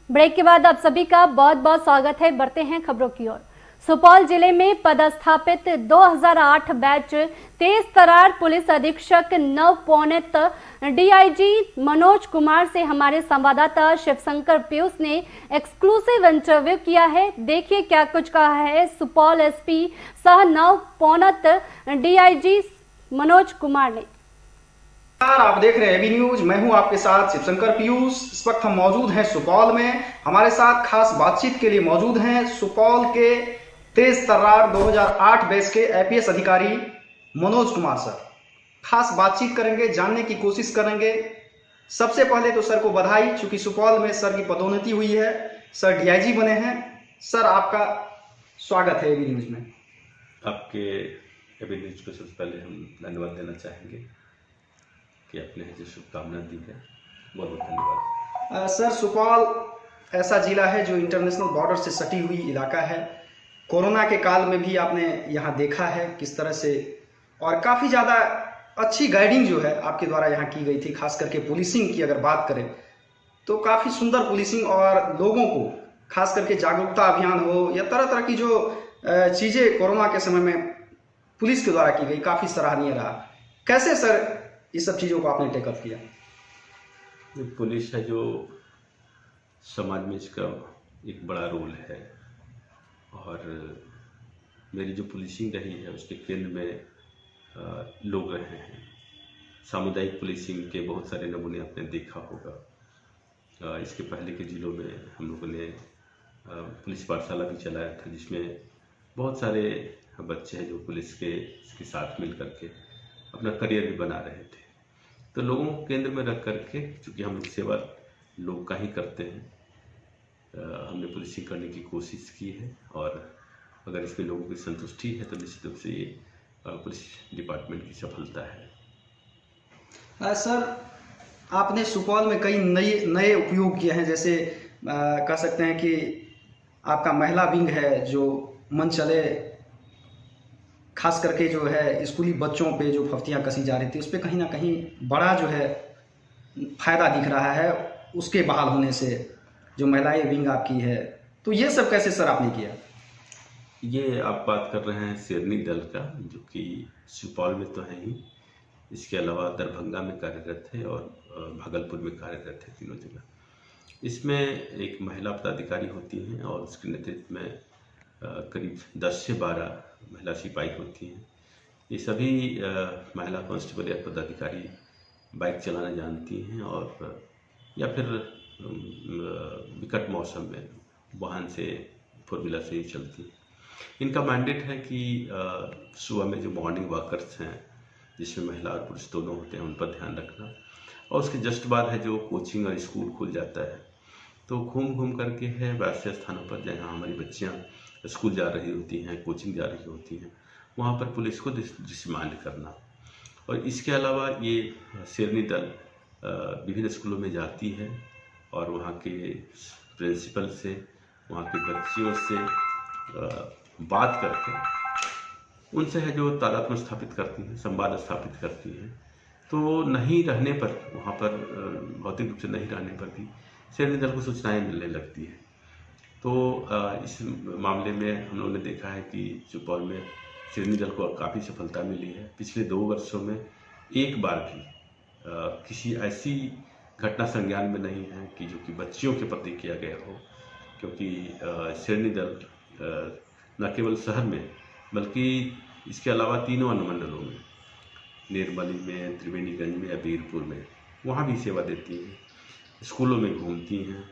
Break के बाद आप सभी का बहुत बहुत स्वागत है। बढ़ते हैं खबरों की ओर। सुपौल जिले में पदस्थापित 2008 बैच तेज तर्रार पुलिस अधीक्षक नवपौनित डीआईजी मनोज कुमार से हमारे संवाददाता शिवशंकर पीयूष ने एक्सक्लूसिव इंटरव्यू किया है। देखिए क्या कुछ कहा है सुपौल एसपी सह नवपौनित डीआईजी मनोज कुमार ने। आप देख रहे हैं एबी न्यूज। मैं हूं आपके साथ शिवशंकर पीयूष। इस वक्त हम मौजूद हैं सुपौल में। हमारे साथ खास बातचीत के लिए मौजूद हैं सुपौल के तेज तर्रार 2008 बैच के आईपीएस अधिकारी मनोज कुमार सर। खास बातचीत करेंगे, जानने की कोशिश करेंगे। सबसे पहले तो सर को बधाई, चूंकि सुपौल में सर की पदोन्नति हुई है, सर डीआईजी बने हैं। सर आपका स्वागत है एबी न्यूज में। आपके एबी न्यूज को सबसे पहले हम धन्यवाद देना चाहेंगे कि आपने जो शुभकामना दी है, बहुत बहुत धन्यवाद। सर सुपौल ऐसा जिला है जो इंटरनेशनल बॉर्डर से सटी हुई इलाका है। कोरोना के काल में भी आपने यहाँ देखा है किस तरह से, और काफ़ी ज़्यादा अच्छी गाइडिंग जो है आपके द्वारा यहाँ की गई थी। खास करके पुलिसिंग की अगर बात करें तो काफ़ी सुंदर पुलिसिंग, और लोगों को खास करके जागरूकता अभियान हो या तरह तरह की जो चीज़ें कोरोना के समय में पुलिस के द्वारा की गई, काफ़ी सराहनीय रहा। कैसे सर इस सब चीज़ों को आपने टेकअप किया? पुलिस है जो समाज में, इसका एक बड़ा रोल है, और मेरी जो पुलिसिंग रही है उसके केंद्र में लोग रहे हैं। सामुदायिक पुलिसिंग के बहुत सारे नमूने आपने देखा होगा। इसके पहले के जिलों में हम लोगों ने पुलिस पाठशाला भी चलाया था, जिसमें बहुत सारे बच्चे हैं जो पुलिस के साथ मिल करके अपना करियर भी बना रहे थे। तो लोगों को केंद्र में रख करके, चूँकि हम लोग सेवा लोग का ही करते हैं, हमने पुलिसिंग करने की कोशिश की है, और अगर इसमें लोगों की संतुष्टि है तो निश्चित रूप से ये पुलिस डिपार्टमेंट की सफलता है। सर आपने सुपौल में कई नए उपयोग किए हैं, जैसे कह सकते हैं कि आपका महिला विंग है जो मन चले, खास करके जो है स्कूली बच्चों पे जो फफ्तियाँ कसी जा रही थी, उस पर कहीं ना कहीं बड़ा जो है फायदा दिख रहा है उसके बहाल होने से, जो महिलाएं विंग आपकी है। तो ये सब कैसे सर आपने किया? ये आप बात कर रहे हैं शेरनी दल का, जो कि सुपौल में तो है ही, इसके अलावा दरभंगा में कार्यरत है और भागलपुर में कार्यरत है, तीनों जगह। इसमें एक महिला पदाधिकारी होती हैं और उसके नेतृत्व में करीब 10 से 12 महिला सिपाही होती हैं। ये सभी महिला कांस्टेबल या पदाधिकारी बाइक चलाना जानती हैं, और या फिर विकट मौसम में वाहन से, फोर व्हीलर से ही चलती हैं। इनका मैंडेट है कि सुबह में जो मॉर्निंग वॉकर्स हैं, जिसमें महिला और पुरुष दोनों होते हैं, उन पर ध्यान रखना। और उसके जस्ट बाद है जो कोचिंग और स्कूल खुल जाता है, तो घूम घूम करके है वैसे स्थानों पर जहाँ हमारी बच्चियाँ स्कूल जा रही होती हैं, कोचिंग जा रही होती हैं, वहाँ पर पुलिस को दृश्यमान करना। और इसके अलावा ये शेरनी दल विभिन्न स्कूलों में जाती है और वहाँ के प्रिंसिपल से, वहाँ के बच्चियों से बात करके उनसे है जो तादात्म्य स्थापित करती हैं, संवाद स्थापित करती हैं। तो नहीं रहने पर, वहाँ पर भौतिक रूप से नहीं रहने पर भी शेरनी दल को सूचनाएं मिलने लगती है। तो इस मामले में हम लोगों ने देखा है कि सुपौल में शेरनी दल को काफ़ी सफलता मिली है। पिछले 2 वर्षों में एक बार भी किसी ऐसी घटना संज्ञान में नहीं है कि जो कि बच्चियों के प्रति किया गया हो, क्योंकि शेरनी दल न केवल शहर में बल्कि इसके अलावा तीनों अनुमंडलों में, निर्मली में, त्रिवेणीगंज में या वीरपुर में, वहाँ भी सेवा देती हैं, स्कूलों में घूमती हैं।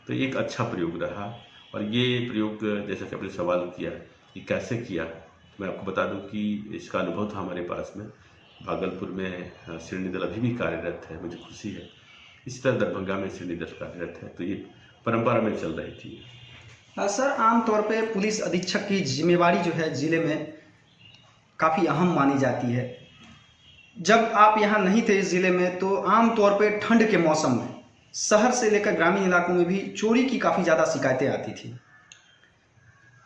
तो एक अच्छा प्रयोग रहा। और ये प्रयोग, जैसा कि आपने सवाल किया कि कैसे किया, मैं आपको बता दूं कि इसका अनुभव था हमारे पास में। भागलपुर में शेरनी दल अभी भी कार्यरत है, मुझे खुशी है। इसी तरह दरभंगा में शेरनी दल कार्यरत है, तो ये परंपरा में चल रही थी। सर आमतौर पे पुलिस अधीक्षक की जिम्मेवारी जो है जिले में काफ़ी अहम मानी जाती है। जब आप यहाँ नहीं थे इस ज़िले में, तो आमतौर पे ठंड के मौसम में शहर से लेकर ग्रामीण इलाकों में भी चोरी की काफ़ी ज़्यादा शिकायतें आती थी।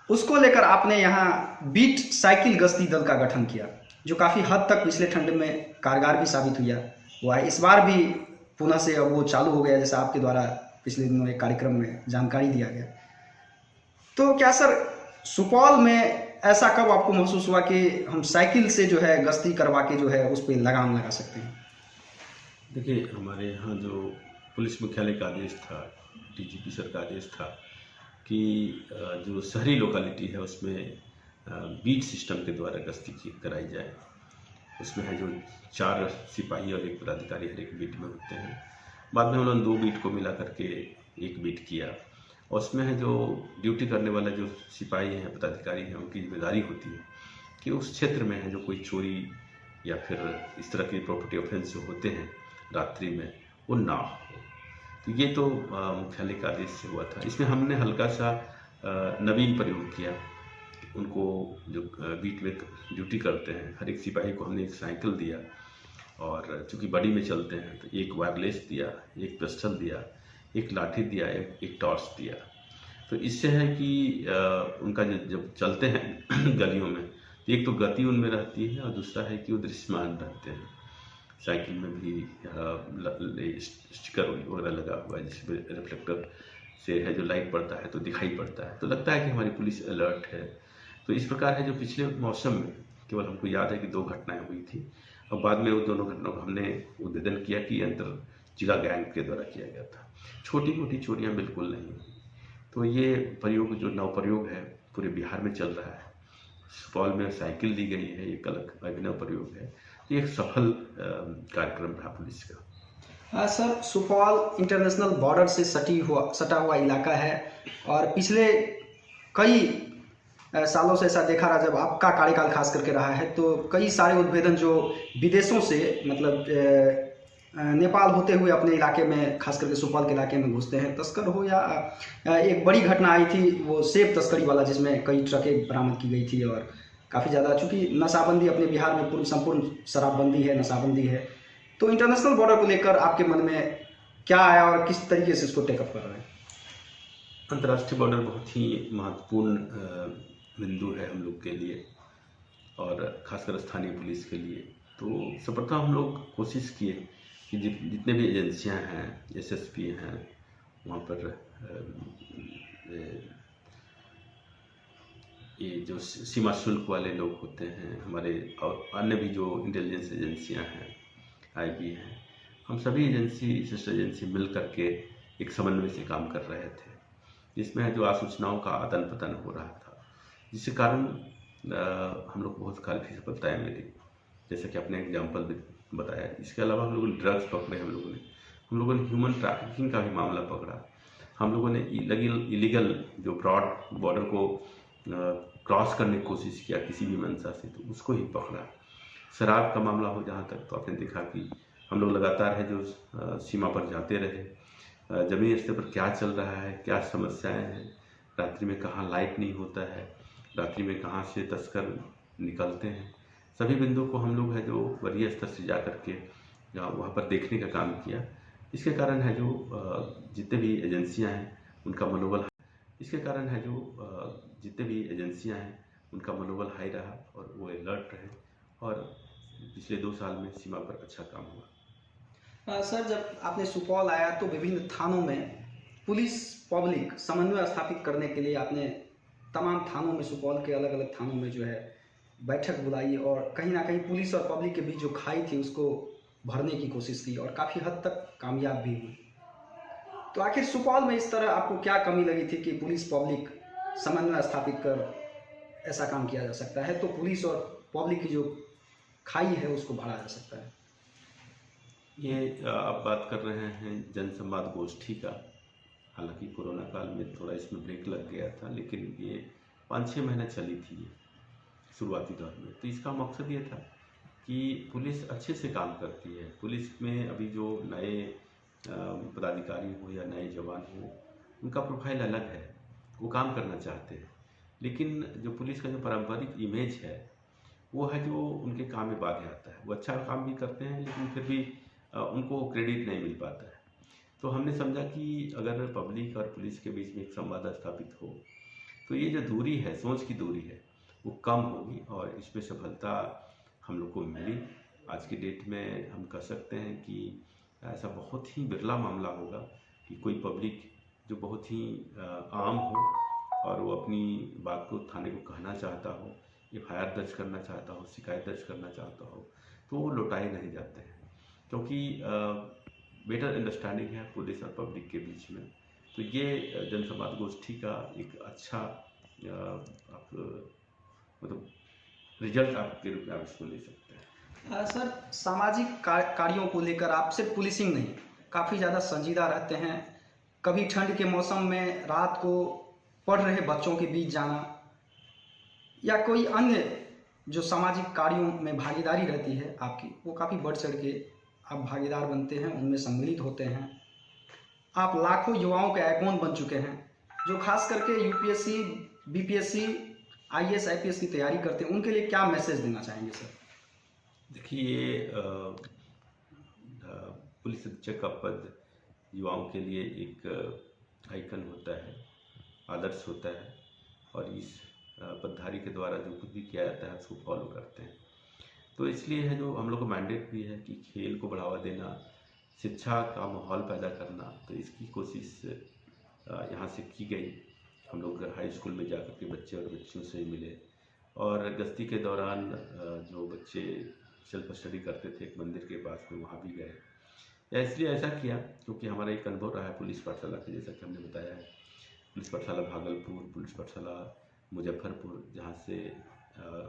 उसको लेकर आपने यहाँ बीट साइकिल गश्ती दल का गठन किया, जो काफ़ी हद तक पिछले ठंड में कारगर भी साबित हुआ है। इस बार भी पुनः से अब वो चालू हो गया, जैसा आपके द्वारा पिछले दिनों एक कार्यक्रम में जानकारी दिया गया। तो क्या सर सुपौल में ऐसा कब आपको महसूस हुआ कि हम साइकिल से जो है गश्ती करवा के जो है उस पर लगाम लगा सकते हैं? देखिए, हमारे यहाँ जो पुलिस मुख्यालय का आदेश था, डीजीपी सर का आदेश था कि जो शहरी लोकेलिटी है उसमें बीट सिस्टम के द्वारा गश्ती कराई जाए। उसमें है जो 4 सिपाही और 1 पदाधिकारी हर एक बीट में होते हैं। बाद में उन्होंने 2 बीट को मिला करके 1 बीट किया। और उसमें है जो ड्यूटी करने वाला जो सिपाही हैं, पदाधिकारी हैं, उनकी जिम्मेदारी होती है कि उस क्षेत्र में है जो कोई चोरी या फिर इस तरह के प्रॉपर्टी ऑफेंस जो होते हैं रात्रि में, वो ना हो। तो ये तो मुख्यालय का आदेश से हुआ था। इसमें हमने हल्का सा नवीन प्रयोग किया। उनको जो बीट में ड्यूटी करते हैं, हर एक सिपाही को हमने एक साइकिल दिया, और चूँकि बड़ी में चलते हैं तो 1 वायरलेस दिया, 1 पिस्टल दिया, 1 लाठी दिया, 1 टॉर्च दिया। तो इससे है कि उनका जब चलते हैं गलियों में, तो एक तो गति उनमें रहती है और दूसरा है कि वो दृश्यमान रहते हैं। साइकिल में भी स्टिकर वगैरह लगा हुआ है जिसमें रिफ्लेक्टर से है जो लाइट पड़ता है तो दिखाई पड़ता है, तो लगता है कि हमारी पुलिस अलर्ट है। तो इस प्रकार है जो पिछले मौसम में केवल हमको याद है कि 2 घटनाएं हुई थी, और बाद में उन दोनों घटनाओं को हमने उद्भेदन किया कि अंतर जिला गैंग के द्वारा किया गया था। छोटी मोटी चोरियां बिल्कुल नहीं हुई। तो ये प्रयोग जो नव प्रयोग है पूरे बिहार में चल रहा है। सुपौल में साइकिल दी गई है, एक अलग अभिनव प्रयोग है। ये एक सफल कार्यक्रम रहा पुलिस का। हाँ सर, सुपौल इंटरनेशनल बॉर्डर से सटा हुआ इलाका है, और पिछले कई सालों से ऐसा देखा रहा, जब आपका कार्यकाल खास करके रहा है, तो कई सारे उद्भेदन जो विदेशों से मतलब नेपाल होते हुए अपने इलाके में, खास करके सुपौल के इलाके में घुसते हैं तस्कर हो, या एक बड़ी घटना आई थी वो सेब तस्करी वाला, जिसमें कई ट्रकें बरामद की गई थी, और काफ़ी ज़्यादा, चूँकि नशाबंदी अपने बिहार में संपूर्ण शराबबंदी है, नशाबंदी है, तो इंटरनेशनल बॉर्डर को लेकर आपके मन में क्या आया और किस तरीके से इसको टेकअप कर रहे हैं? अंतर्राष्ट्रीय बॉर्डर बहुत ही महत्वपूर्ण बिंदु है हम लोग के लिए, और खासकर स्थानीय पुलिस के लिए। तो सर्वप्रथम हम लोग कोशिश किए कि जितने भी एजेंसियां हैं, एसएसपी हैं, वहाँ पर ये जो सीमा शुल्क वाले लोग होते हैं हमारे, और अन्य भी जो इंटेलिजेंस एजेंसियां हैं, आईबी हैं, हम सभी सिस्टर एजेंसी मिल करके एक समन्वय से काम कर रहे थे, जिसमें जो सूचनाओं का आदान प्रदान हो रहा था, जिसके कारण हम लोग बहुत काफ़ी सफलताएँ मिली। जैसे कि आपने एग्जाम्पल बताया। इसके अलावा हम लोगों ने ड्रग्स पकड़े, हम लोगों ने ह्यूमन ट्रैफिकिंग का भी मामला पकड़ा। हम लोगों ने इलीगल जो ब्रॉड बॉर्डर को क्रॉस करने की कोशिश किया किसी भी मंशा से, तो उसको ही पकड़ा। शराब का मामला हो जहाँ तक, तो आपने देखा कि हम लोग लगातार है जो सीमा पर जाते रहे, जमीनी स्तर पर क्या चल रहा है, क्या समस्याएं हैं, रात्रि में कहाँ लाइट नहीं होता है, रात्रि में कहाँ से तस्कर निकलते हैं, सभी बिंदुओं को हम लोग है जो वरीय स्तर से जा करके वहाँ पर देखने का काम किया। इसके कारण है जो जितने भी एजेंसियां हैं उनका मनोबल हाई रहा, और वो अलर्ट रहे, और पिछले 2 साल में सीमा पर अच्छा काम हुआ। सर, जब आपने सुपौल आया तो विभिन्न थानों में पुलिस पब्लिक समन्वय स्थापित करने के लिए आपने तमाम थानों में, सुपौल के अलग अलग थानों में जो है बैठक बुलाई, और कहीं ना कहीं पुलिस और पब्लिक के बीच जो खाई थी उसको भरने की कोशिश की, और काफ़ी हद तक कामयाब भी हुई। तो आखिर सुपौल में इस तरह आपको क्या कमी लगी थी कि पुलिस पब्लिक समन्वय स्थापित कर ऐसा काम किया जा सकता है, तो पुलिस और पब्लिक की जो खाई है उसको भरा जा सकता है? ये आप बात कर रहे हैं जनसंवाद गोष्ठी का। हालांकि कोरोना काल में थोड़ा इसमें ब्रेक लग गया था, लेकिन ये 5-6 महीने चली थी शुरुआती दौर में। तो इसका मकसद ये था कि पुलिस अच्छे से काम करती है। पुलिस में अभी जो नए पदाधिकारी हो या नए जवान हो, उनका प्रोफाइल अलग है, वो काम करना चाहते हैं, लेकिन जो पुलिस का जो पारंपरिक इमेज है वो है जो उनके काम में बाधे आता है। वो अच्छा काम भी करते हैं, लेकिन फिर भी उनको क्रेडिट नहीं मिल पाता है। तो हमने समझा कि अगर पब्लिक और पुलिस के बीच में एक संवाद स्थापित हो तो ये जो दूरी है, सोच की दूरी है, वो कम होगी, और इसमें सफलता हम लोग को मिली। आज की डेट में हम कह सकते हैं कि ऐसा बहुत ही बिरला मामला होगा कि कोई पब्लिक जो बहुत ही आम हो और वो अपनी बात को थाने को कहना चाहता हो, FIR दर्ज करना चाहता हो, शिकायत दर्ज करना चाहता हो, तो वो लौटाए नहीं जाते हैं, क्योंकि बेटर अंडरस्टैंडिंग है पुलिस और पब्लिक के बीच में। तो ये जनसंवाद गोष्ठी का एक अच्छा आप मतलब रिजल्ट आपके रूप में आप इसको ले सकते हैं। सर, सामाजिक कार्यों को लेकर आप सिर्फ पुलिसिंग नहीं, काफ़ी ज़्यादा संजीदा रहते हैं। कभी ठंड के मौसम में रात को पढ़ रहे बच्चों के बीच जाना या कोई अन्य जो सामाजिक कार्यों में भागीदारी रहती है आपकी, वो काफ़ी बढ़ चढ़ के आप भागीदार बनते हैं, उनमें सम्मिलित होते हैं। आप लाखों युवाओं के आइकॉन बन चुके हैं, जो खास करके UPSC, BPSC, IAS, IPS की तैयारी करते हैं। उनके लिए क्या मैसेज देना चाहेंगे सर? देखिए, पुलिस अधीक्षक का पद युवाओं के लिए एक आइकन होता है, आदर्श होता है, और इस पदधारी के द्वारा जो कुछ भी किया जाता है उसको फॉलो करते हैं। तो इसलिए है जो हम लोग को मैंडेट भी है कि खेल को बढ़ावा देना, शिक्षा का माहौल पैदा करना, तो इसकी कोशिश यहाँ से की गई। हम लोग हाई स्कूल में जाकर के बच्चे और बच्चियों से मिले, और गश्ती के दौरान जो बच्चे सेल्फ स्टडी करते थे एक मंदिर के पास में, वहाँ भी गए। या इसलिए ऐसा किया क्योंकि हमारा एक अनुभव रहा है पुलिस पाठशाला के, जैसा कि हमने बताया है, पुलिस पाठशाला भागलपुर, पुलिस पाठशाला मुजफ्फरपुर, जहाँ से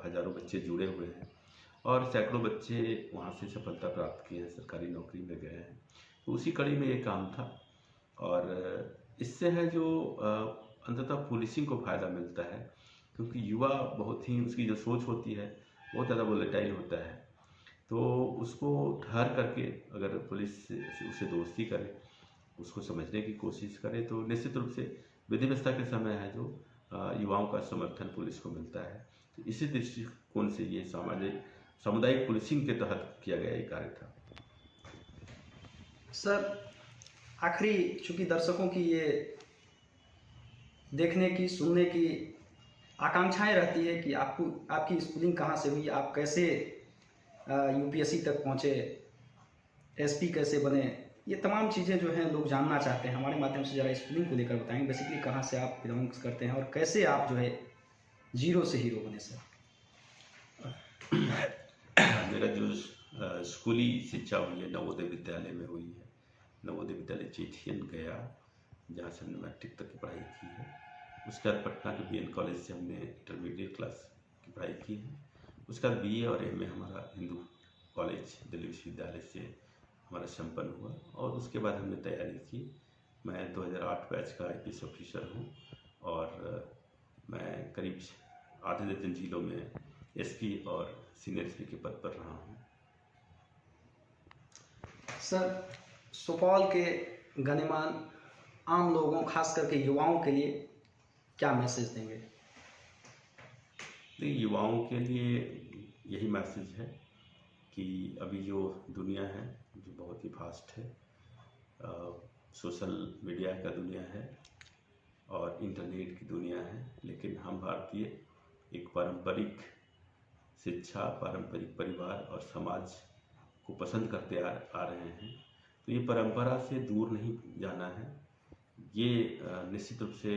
हज़ारों बच्चे जुड़े हुए हैं और सैकड़ों बच्चे वहाँ से सफलता प्राप्त किए हैं, सरकारी नौकरी में गए हैं। तो उसी कड़ी में ये काम था, और इससे है जो अंततः पुलिसिंग को फ़ायदा मिलता है, क्योंकि युवा बहुत ही, उसकी जो सोच होती है बहुत ज़्यादा वोलेटाइल होता है। तो उसको ठहर करके अगर पुलिस उससे दोस्ती करे, उसको समझने की कोशिश करे, तो निश्चित रूप से विधि व्यवस्था के समय है जो युवाओं का समर्थन पुलिस को मिलता है। तो इसी दृष्टिकोण से ये सामुदायिक पुलिसिंग के तहत किया गया ये कार्य था। सर, आखिरी, चूंकि दर्शकों की ये देखने की, सुनने की आकांक्षाएं रहती है कि आपकी स्कूलिंग कहाँ से हुई, आप कैसे UPSC तक पहुँचे, SP कैसे बने, ये तमाम चीज़ें जो हैं लोग जानना चाहते हैं। हमारे माध्यम से ज़रा स्कूलिंग को लेकर बताएंगे, बेसिकली कहाँ से आप बिलोंग्स करते हैं और कैसे आप जो है जीरो से हीरो बने सर? मेरा जो स्कूली शिक्षा हुई है नवोदय विद्यालय में हुई है, नवोदय विद्यालय चेठियन गया, जहाँ से हमने मैट्रिक तक की पढ़ाई की है। उसके बाद पटना के BN कॉलेज से हमने इंटरमीडिएट क्लास की पढ़ाई की है। उसके बाद BA और MA हमारा हिंदू कॉलेज दिल्ली विश्वविद्यालय से हमारा संपन्न हुआ, और उसके बाद हमने तैयारी की। मैं 2008 बैच का IPS ऑफिसर हूँ, और मैं करीब आधे दर्जन जिलों में SP और सीनियर SP के पद पर रहा हूँ। सर, सुपौल के गणमान्य आम लोगों, खास करके युवाओं के लिए क्या मैसेज देंगे? युवाओं के लिए यही मैसेज है कि अभी जो दुनिया है जो बहुत ही फास्ट है, सोशल मीडिया का दुनिया है और इंटरनेट की दुनिया है, लेकिन हम भारतीय एक पारंपरिक शिक्षा, पारंपरिक परिवार और समाज को पसंद करते आ रहे हैं। तो ये परंपरा से दूर नहीं जाना है, ये निश्चित रूप से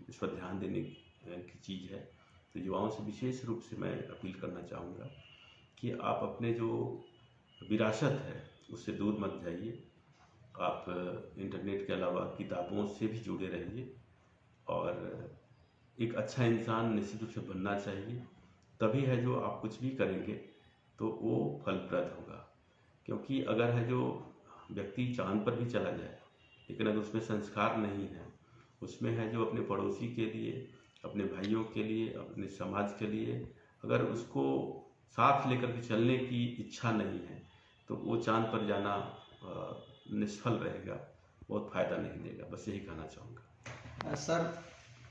इस पर ध्यान देने की चीज़ है। तो युवाओं से विशेष रूप से मैं अपील करना चाहूँगा कि आप अपने जो विरासत है उससे दूर मत जाइए। आप इंटरनेट के अलावा किताबों से भी जुड़े रहिए, और एक अच्छा इंसान निश्चित रूप से बनना चाहिए। तभी है जो आप कुछ भी करेंगे तो वो फलप्रद होगा। क्योंकि अगर है जो व्यक्ति चांद पर भी चला जाए, लेकिन अगर उसमें संस्कार नहीं है, उसमें है जो अपने पड़ोसी के लिए, अपने भाइयों के लिए, अपने समाज के लिए अगर उसको साथ लेकर के चलने की इच्छा नहीं है, तो वो चांद पर जाना निष्फल रहेगा, बहुत फ़ायदा नहीं देगा। बस यही कहना चाहूँगा। सर,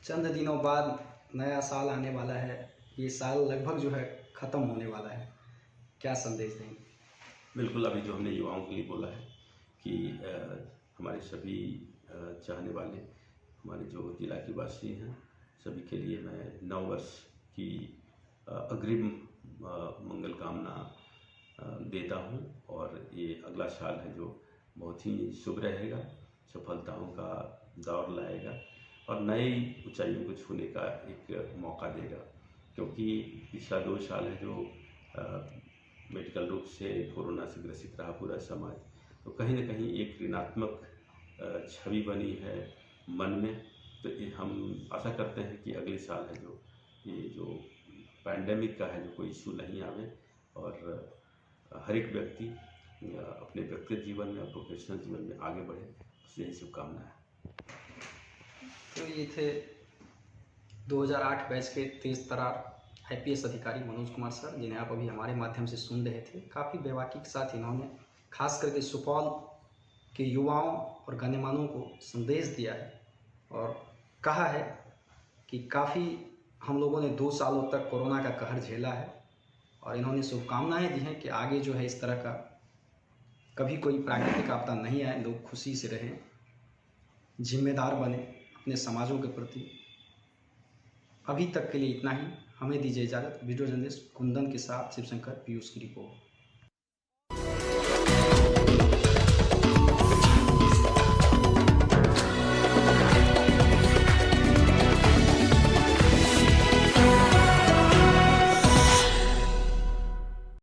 चंद दिनों बाद नया साल आने वाला है, ये साल लगभग जो है ख़त्म होने वाला है, क्या संदेश देंगे? बिल्कुल, अभी जो हमने युवाओं के लिए बोला है कि हमारे सभी चाहने वाले, हमारे जो जिला के वासी हैं, सभी के लिए मैं नव वर्ष की अग्रिम मंगल कामना देता हूं, और ये अगला साल है जो बहुत ही शुभ रहेगा। सफलताओं का दौर लाएगा और नई ऊंचाइयों को छूने का एक मौका देगा। क्योंकि पिछला 2 साल है जो मेडिकल रूप से कोरोना से ग्रसित रहा पूरा समाज, तो कहीं ना कहीं एक ऋणात्मक छवि बनी है मन में। तो ये हम आशा करते हैं कि अगले साल है जो ये जो पैंडेमिक का है जो कोई इशू नहीं आवे और हर एक व्यक्ति अपने व्यक्तिगत जीवन में और प्रोफेशनल जीवन में आगे बढ़े, उससे यही शुभकामनाएं। तो ये थे 2008 बैच के तेज तर्रार IPS अधिकारी मनोज कुमार सर, जिन्हें आप अभी हमारे माध्यम से सुन रहे थे। काफ़ी बेबाकी के साथ इन्होंने खास करके सुपौल के युवाओं और गण्यमानों को संदेश दिया है और कहा है कि काफ़ी हम लोगों ने 2 सालों तक कोरोना का कहर झेला है और इन्होंने शुभकामनाएं दी हैं कि आगे जो है इस तरह का कभी कोई प्राकृतिक आपदा नहीं आए, लोग खुशी से रहें, जिम्मेदार बने अपने समाजों के प्रति। अभी तक के लिए इतना ही, हमें दीजिए इजाज़त। वीडियो जर्नलिस्ट कुंदन के साथ शिवशंकर पीयूष की रिपोर्ट।